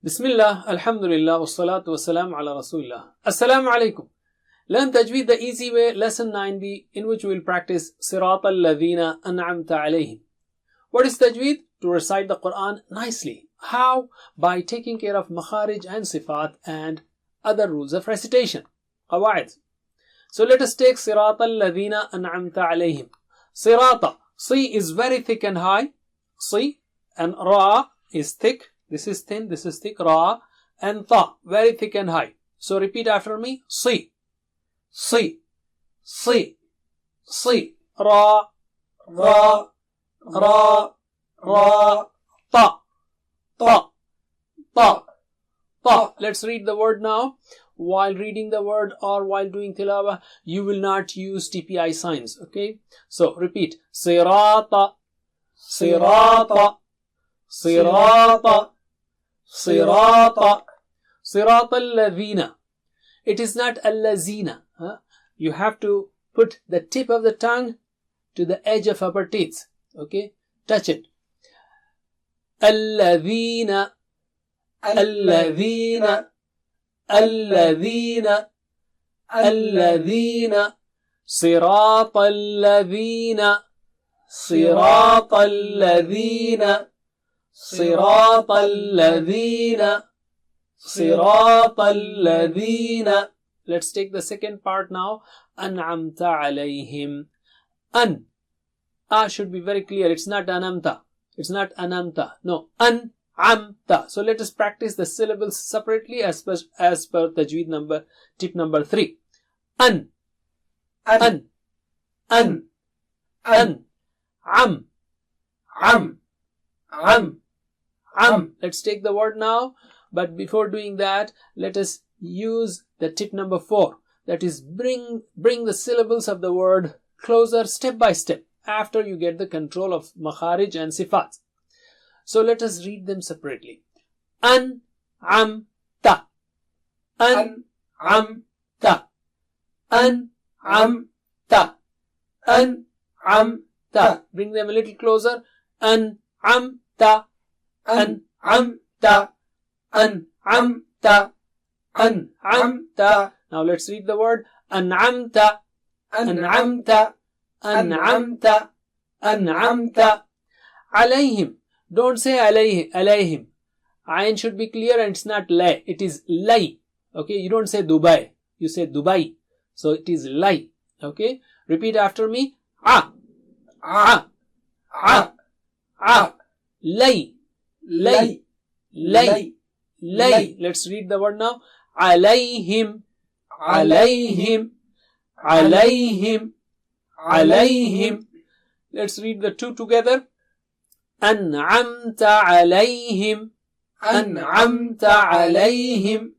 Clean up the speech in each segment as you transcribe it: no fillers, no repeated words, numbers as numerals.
Bismillah, Alhamdulillah, wassalatu wassalam ala Rasulillah. Assalamu alaikum. Learn Tajweed the easy way, lesson 9b, in which we will practice Sirat al-Ladhina an'amta alayhim. What is Tajweed? To recite the Quran nicely. How? By taking care of Makharij and Sifat and other rules of recitation. Qawaid. So let us take Sirat al-Ladhina an'amta alayhim. Sirata. Si is very thick and high. Si. And Ra is thick. This is thin, this is thick. Ra and Ta, very thick and high. So repeat after me. Si, Si, Si, Si. Ra, Ra, Ra, Ra. Ta, Ta, Ta, Ta. Let's read the word now. While reading the word or while doing tilawah, you will not use TPI signs. Okay. So repeat. Sirata, Sirata, Sirata, Sirata, Sirat al-Ladhina. It is not al-Lazina. You have to put the tip of the tongue to the edge of upper teeth. Okay, touch it. Al-Ladhina, Al-Ladhina, Al-Ladhina, Al-Ladhina, Sirat al-Ladhina, Sirat al-Ladhina, Sirat al-Ladhina, Sirat al-Ladhina. Let's take the second part now. An'amta alayhim. An. Should be very clear. It's not anamta. It's not anamta. No. An'amta. So let us practice the syllables separately as per Tajweed tip number 3. An. An. An. An. Am. Am. Am. Let's take the word now, but before doing that, let us use the tip number 4. That is, bring the syllables of the word closer step by step after you get the control of Makharij and Sifat. So let us read them separately. An, am, ta. An, am, ta. An, am, ta. An, am, ta. Bring them a little closer. An, am, ta. An'amta, An'amta, An'amta. Now let's read the word An'amta, An'amta, An'amta, An'amta. Alayhim. Don't say alayhim. Ayn should be clear and it's not lay. It is lay. Okay, you don't say Dubai. You say Dubai. So it is lay. Okay, repeat after me. Lay. Lay, lay, lay. Let's read the word now. Alayhim, alayhim, alayhim, alayhim. Let's read the two together. An'amta alayhim, an'amta alayhim,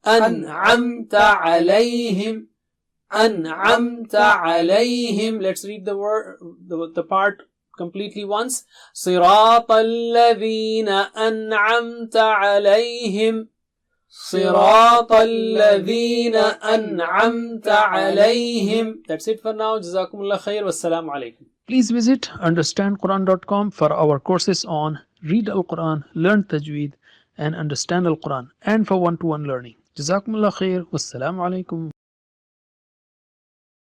an'amta alayhim, an'amta alayhim. Let's read the word, the part completely once. Sirat al-Ladhina an'amta alayhim. Sirat al-Ladhina an'amta alayhim. That's it for now. Jazakumullah khair. Wassalamu alaikum. Please visit understandquran.com for our courses on Read Al-Quran, Learn Tajweed and Understand Al-Quran, and for one-to-one learning. Jazakumullah khair. Wassalamu alaikum.